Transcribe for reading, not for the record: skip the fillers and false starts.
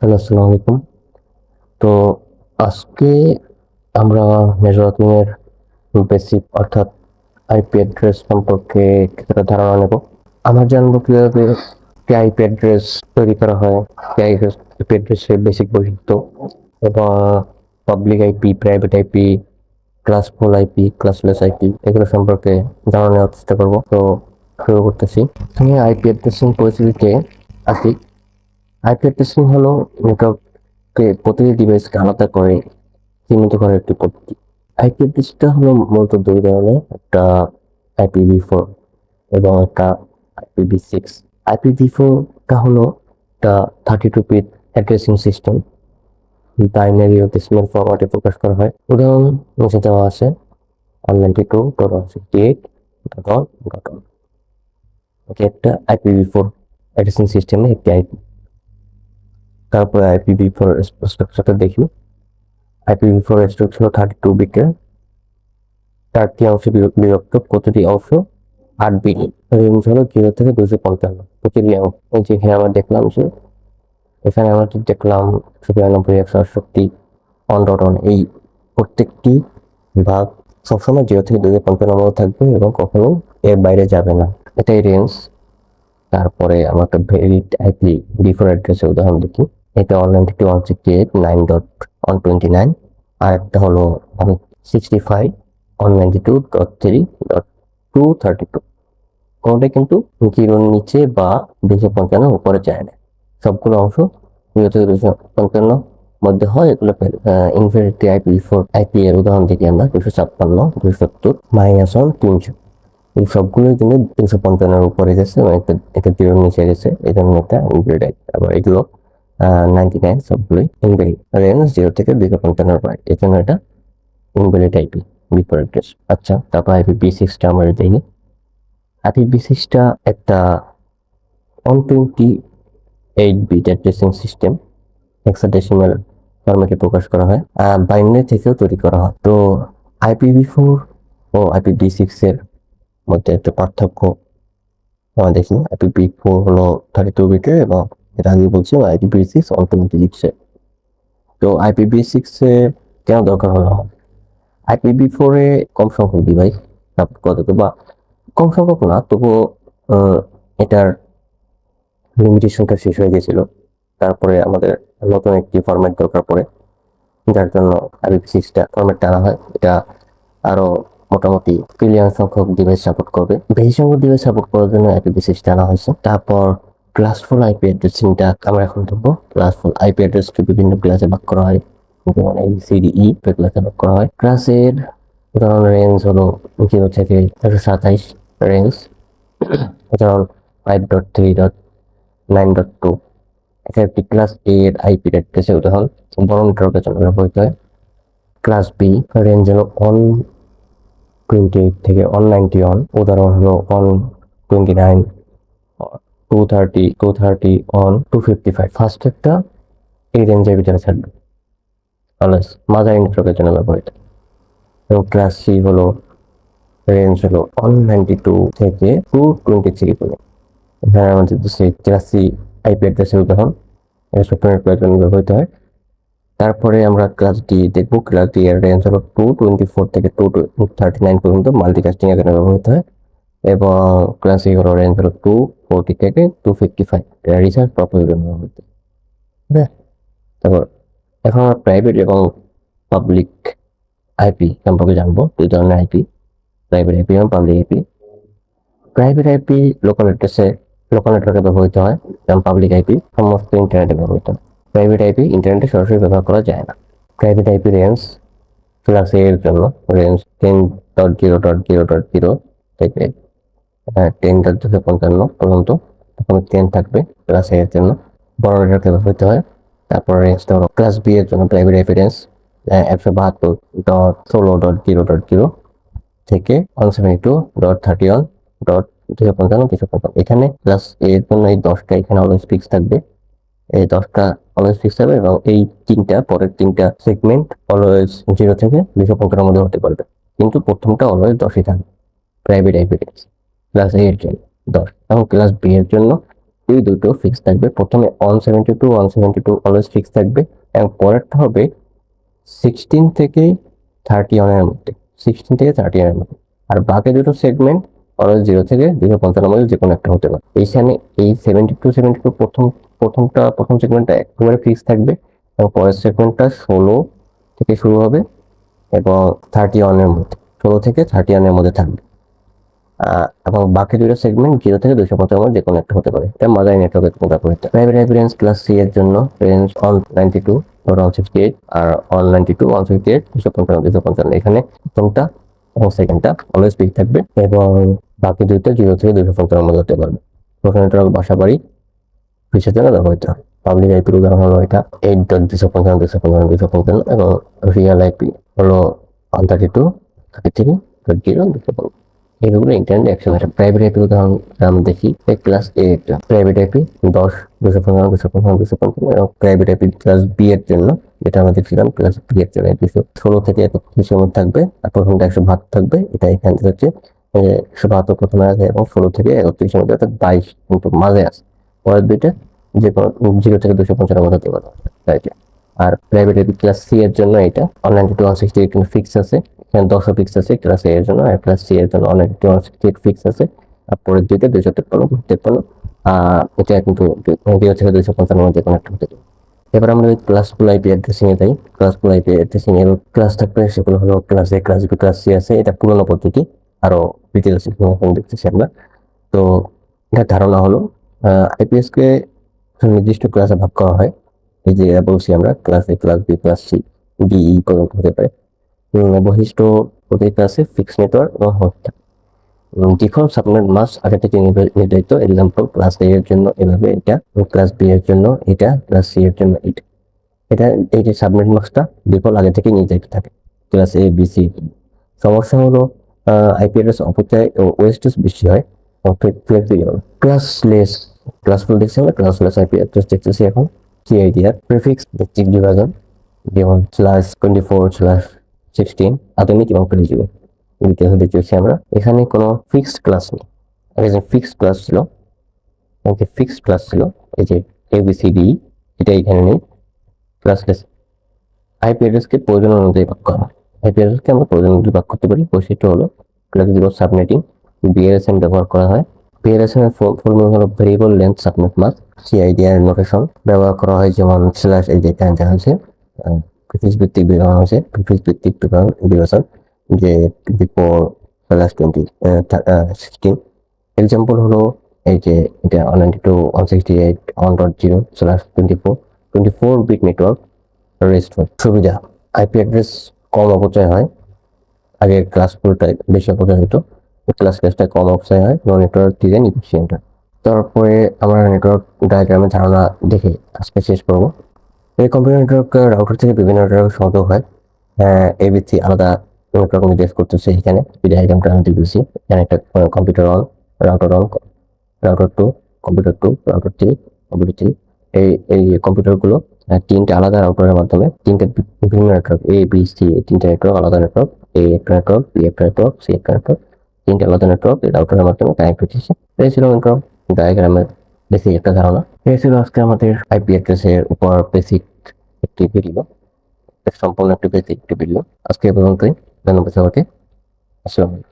Hello, আসসালামু আলাইকুম। তো আজকে আমরা নেটওয়ার্কিংয়ের বেসিক অর্থাৎ আইপি অ্যাড্রেস সম্পর্কে কিছুটা ধারণা নেব। আমরা জানবো কিভাবে একটি আইপি অ্যাড্রেস তৈরি করা হয়, আইপি অ্যাড্রেসের বেসিক বৈশিষ্ট্য এবং public IP, private IP, classful IP, classless IP এগুলো সম্পর্কে ধারণা নেওয়ার চেষ্টা করবো। তো শুরু করতেছি। তুমি আইপি অ্যাড্রেসিং পরিস্থিতিতে আসি। আইপি অ্যাড্রেসিং হলো নেটওয়ার্ককে প্রতিটি ডিভাইসকে আলাদা করে চিহ্নিত করার একটি পদ্ধতি। আইপি অ্যাড্রেসটা হলো মূলত দুই ধরনের, একটা IPv4 এবং একটা IPv6। IPv4টা হলো একটা 32 বিট অ্যাড্রেসিং সিস্টেম, বাইনারি ও ডেসিমাল ফরম্যাটে প্রকাশ করা হয়। উদাহরণ নিচে দেওয়া আছে: 192.168.1.1। এটা একটা IPv4 অ্যাড্রেসিং সিস্টেমের একটি আইপি। তারপরে IPv4 স্ট্রাকচারটা দেখি। IPv4 স্ট্রাকচার হলো 32 বিটের, 4টি অংশে বিভক্ত, প্রতিটি অংশ 8 বিট। রেঞ্জ হলো 0 থেকে 255। প্রতিটি অংশ যেখানে আমরা দেখলাম যে এখানে আমরা দেখলাম 192.168 অন ডট অন, এই প্রত্যেকটি ভাগ সবসময় 0 থেকে 255 মধ্যে থাকবে এবং কখনো এর বাইরে যাবে না, এটাই রেঞ্জ। তারপরে আমরা একটা ভেরিড IPv4 অ্যাড্রেসের উদাহরণ দেখি। এটা অনলাইন থেকে 168.1.129, আর একটা হলো 165.192.3.232। কোনোটাই কিন্তু 0 নিচে বা 255 উপরে যায় না, সবগুলো অংশ 0 থেকে 255 মধ্যে হয়। এগুলো ইনফিনিটি IPv4 আইপি এর উদাহরণ দেখি আমরা 256.270-1 300। এই সবগুলোই কিন্তু 355 উপরে গেছে এবং এটা 0 নিচে গেছে, এই জন্য এটা ইনভ্যালিড আইপি। আবার এগুলো 99 সবগুলোই ইনভ্যালিড, রেঞ্জ 0 থেকে 255 পরে, এই জন্য এটা ইনভ্যালিড আইপি বিপরীত অ্যাড্রেস। আচ্ছা, তারপর IPv6টা আমরা দেখি। IPv6টা একটা 128 বিট অ্যাড্রেসিং সিস্টেম, হেক্সাডেসিমাল ফরম্যাটে প্রকাশ করা হয়, বাইনারি থেকেও তৈরি করা হয়। তো IPv4 ও IPv6 এর মধ্যে একটা পার্থক্য আমরা দেখি। IPv4 হলো 32 বিটের এবং এটা আগে বলছি, IPv6 128 এর। তো IPv6 এ কেন দরকার হলো? IPv4 এ কম সংখ্যক ডিভাইস সাপোর্ট করতে, বা কম সংখ্যক না, তবুও এটার লিমিটেশনটা শেষ হয়ে গেছিল। তারপরে আমাদের নতুন একটি ফরম্যাট দরকার পড়ে, যার জন্য IPv6টা ফরম্যাটটা আনা হয়। এটা আরো মোটামুটি বিলিয়ন সংখ্যক ডিভাইস সাপোর্ট করবে, বেশি সংখ্যক ডিভাইস সাপোর্ট করার জন্য IPv6টা আনা হয়েছে। তারপর ক্লাসফুল আইপি অ্যাড্রেসিংটা আমরা এখন দেখবো। ক্লাসফুল আইপি অ্যাড্রেসকে বিভিন্ন ক্লাসে ভাগ করা হয়, যেমন ABCDE ক্লাসে ভাগ করা হয়। ক্লাসের উদাহরণ রেঞ্জ হলো 0 থেকে 127 রেঞ্জ। উদাহরণ 5.3.9.2। এটা একটি ক্লাস A এর আইপি অ্যাড্রেসের উদাহরণ, বড় নেটওয়ার্কের জন্য ব্যবহৃত হয়। ক্লাস বি রেঞ্জ হলো 128 থেকে 191। উদাহরণ হলো 129, 230 অন 255। ফার্স্ট একটা এই রেঞ্জের ভিতরে থাকবে, অলওয়েজ মাদার নেটওয়ার্কের জন্য ব্যবহৃত। এবং ক্লাস সি হলো রেঞ্জ হলো 192 থেকে 223 পর্যন্ত। এখানে আমাদের ক্লাস সি আইপি অ্যাড্রেসের উদাহরণ, এটা সফটওয়্যার নেটওয়ার্কের জন্য ব্যবহৃত হয়। তারপরে আমরা ক্লাস ডি দেখবো। ক্লাস ডি এর রেঞ্জ হলো 224 থেকে 239 পর্যন্ত, মাল্টিকাস্টিং এর জন্য ব্যবহৃত হয়। এবং ক্লাস ই হলো রেঞ্জ হলো 240 থেকে 255, রিসার্চ পারপোজের জন্য ব্যবহৃত। তারপর এখন আমরা প্রাইভেট এবং পাবলিক আইপি সম্পর্কে জানবো। দুই ধরনের আইপি, প্রাইভেট আইপি এবং public IP. Private IP local নেটওয়ার্কে ব্যবহৃত হয়, যেমন পাবলিক আইপি সমস্ত ইন্টারনেটে ব্যবহৃত হয়। প্রাইভেট আইপি ইন্টারনেটে সরাসরি ব্যবহার করা যায় না। প্রাইভেট আইপি রেঞ্জ ক্লাস এ এর জন্য রেঞ্জ 10.0.0.0 থেকে 10.255 পর্যন্ত, তখন 10 থাকবে ক্লাস এ এর জন্য, বড় নেটওয়ার্কে ব্যবহৃত হয়। তারপর রেঞ্জটা হলো ক্লাস বি এর জন্য প্রাইভেট আইপি রেঞ্জ 172.16.0.0 থেকে 172.31.255। এখানে ক্লাস এর জন্য এই 10টা এখানে অলওয়েজ ফিক্স থাকবে, এই 10টা অলওয়েজ ফিক্স থাকবে, এবং এই পরের তিনটা সেগমেন্ট অলওয়েজ 0 থেকে 255 মধ্যে হতে পারবে, কিন্তু প্রথমটা অলওয়েজ 10ই থাকবে। প্রাইভেট আইপি রেঞ্জ ক্লাস এ এর জন্য 10, এবং ক্লাস বি এর জন্য এই দুটো ফিক্স থাকবে। প্রথমে 172 অলওয়েজ ফিক্স থাকবে, এবং পরেরটা হবে 16 থেকে 31 এর মধ্যে, 16 থেকে 31 এর মধ্যে। আর বাকি দুটো সেগমেন্ট অলওয়েজ 0 থেকে 255 এর মধ্যে যে কোনো একটা হতে পারে। এইখানে এই 72 প্রথম সেগমেন্টটা একেবারে ফিক্স থাকবে, এবং পরের সেগমেন্টটা 16 থেকে শুরু হবে এবং 31 এর মধ্যে, 16 থেকে 31 এর মধ্যে থাকবে। এবং বাকি দুটো সেগমেন্ট 0 থেকে 255 যে কোনো একটা হতে পারে। এটা মাদার নেটওয়ার্কের ব্যবহৃত। Private IP range class C এর জন্য রেঞ্জ 192 168, আর 192 158 255 255। এখানে প্রথমটা এবং সেকেন্ডটা অলওয়েজ ফিক্স থাকবে, এবং বাকি দুইটা 0 থেকে 255 মধ্যে হতে পারবে। প্রোফাইল নেটওয়ার্ক বাসাবাড়ি সুইচের জন্য ব্যবহৃত হয়। পাবলিক আইপির উদাহরণ হলো এটা 8.255.255, এবং রিয়েল আইপি হলো 132.33.0.255। এগুলো ইন্টারনেট অ্যাক্সেস হয়। প্রাইভেট আইপির উদাহরণ আমরা দেখি ক্লাস এ একটা প্রাইভেট আইপি 10.255.255, এবং প্রাইভেট আইপি ক্লাস বি এর জন্য, যেটা আমরা দেখছিলাম ক্লাস বি এর জন্য 16 থেকে 31 মধ্যে থাকবে, আর প্রথমটা 172 থাকবে। এটা এখান থেকে হচ্ছে 172 প্রথমে আছে, এবং 16 থেকে 31 মধ্যে, অর্থাৎ 22 কিন্তু মাঝে আছে। পরের দুইটা যে কোনো 0 থেকে 255 মধ্যে হতে পারে, রাইট। আর প্রাইভেট আইপি ক্লাস সি এর জন্য এটা 192.168 কিন্তু ফিক্স আছে, এখানে 10 ফিক্স আছে ক্লাস এ এর জন্য, আর ক্লাস সি এর জন্য 192.168 ফিক্স আছে, আর পরের দুইটা 253 এটা কিন্তু 0 থেকে 255 মধ্যে কোনো একটা হতে পারে। এবার আমরা ক্লাসফুল আইপি অ্যাড্রেসিং এ যাই। ক্লাসফুল আইপি অ্যাড্রেসিং এর ক্লাস থাকবে, সেগুলো হলো class A, class B, class C আছে। এটা পুরোনো পদ্ধতি, আরো ডিটেলস এখন দেখতেছি আমরা। তো এটার ধারণা হলো আইপিএস কে নির্দিষ্ট ক্লাসে ভাগ করা হয়। এই যে বলছি আমরা class A, class B, class C, D, E পর্যন্ত হতে পারে। বৈশিষ্ট্য প্রতি ক্লাসে ফিক্স নেটওয়ার্ক এবং হোস্ট। ডিফল্ট সাবনেট মাস্ক আগে থেকে নির্ধারিত। এক্সাম্পল ক্লাস এ এর জন্য এভাবে এটা, ক্লাস বি এর জন্য এটা, ক্লাস সি এর জন্য এটা। এটা এই যে সাবনেট মাস্কটা ডিফল্ট আগে থেকে নির্ধারিত থাকে ক্লাস এ, বি, সি। সমস্যা হলো আইপি অ্যাড্রেস অপচয় ও ওয়েস্টেজ বেশি হয়। ফ্লেক্সিবল ক্লাসলেস, ক্লাসফুল দেখছি আমরা, ক্লাসলেস আইপি অ্যাড্রেস দেখতেছি এখন। সিআইডিআর প্রিফিক্স ভিত্তিক বিভাজন, যেমন /24/16 আধুনিক এবং ফ্লেক্সিবল। ডিটেলস দেখতেছি আমরা। এখানে কোনো ফিক্সড ক্লাস নেই। আগে যে ফিক্সড ক্লাস ছিল, এই যে এবিসিডি, এটা এখানে নেই। ক্লাসলেস আইপি অ্যাড্রেসকে প্রয়োজন অনুযায়ী ভাগ করা হয়। আইপি অ্যাড্রেসকে আমরা প্রয়োজন অনুযায়ী ভাগ করতে পারি। বৈশিষ্ট্য হলো ফ্লেক্সিবল সাবনেটিং, বিআরএসএন ব্যবহার করা হয়। বিআরএসএন এর ফুল মিনিং হলো variable length subnet mask. CIDR notation ব্যবহার করা হয়, যেমন স্ল্যাশ, এই যে এখানে দেখা হচ্ছে প্রিফিক্স ভিত্তিক বিভাজন আছে, প্রিফিক্স ভিত্তিক বিভাজন, যে 24/20 16। এক্সাম্পল হলো এই যে এটা 192.168.1.0/24 24 বিট নেটওয়ার্ক রেস্ট হয়। সুবিধা আইপি অ্যাড্রেস কম অপচয় হয়। আগে ক্লাসফুলটাই বেশি অপচয় হতো, ক্লাসটা কম অপচয় হয়, নেটওয়ার্ক ডিজাইন ইফিসিয়েন্ট হয়। তারপরে আমরা নেটওয়ার্ক ডায়াগ্রামের ধারণা দেখে আজকে শেষ করবো। এই কম্পিউটার নেটওয়ার্ক রাউটার থেকে বিভিন্ন নেটওয়ার্ক সংযোগ হয়। এবিসি আলাদা নেটওয়ার্ক নির্দেশ করতেছে। এখানে ডায়াগ্রামটা আমি দিয়েছি। এখানে একটা computer on, router on, router 2, computer 2, router 3, computer 3। এই কম্পিউটারগুলো তিনটে আলাদা রাউটারের মাধ্যমে তিনটে বিভিন্ন নেটওয়ার্ক এ, বি, সি, তিনটে নেটওয়ার্ক আলাদা নেটওয়ার্ক, এ একটা নেটওয়ার্ক, বি একটা নেটওয়ার্ক, সি একটা নেটওয়ার্ক, তিনটে আলাদা নেটওয়ার্ক এই রাউটারের মাধ্যমে কানেক্ট হচ্ছে। এই ছিল নেটওয়ার্ক ডায়াগ্রামের বেসিক একটা ধারণা। এই ছিল আজকে আমাদের আইপি অ্যাড্রেসের উপর বেসিক একটি ভিডিও, সম্পূর্ণ একটি বেসিক একটি ভিডিও। আজকে এই পর্যন্তই। ধন্যবাদ সবাইকে। আসসালামু আলাইকুম।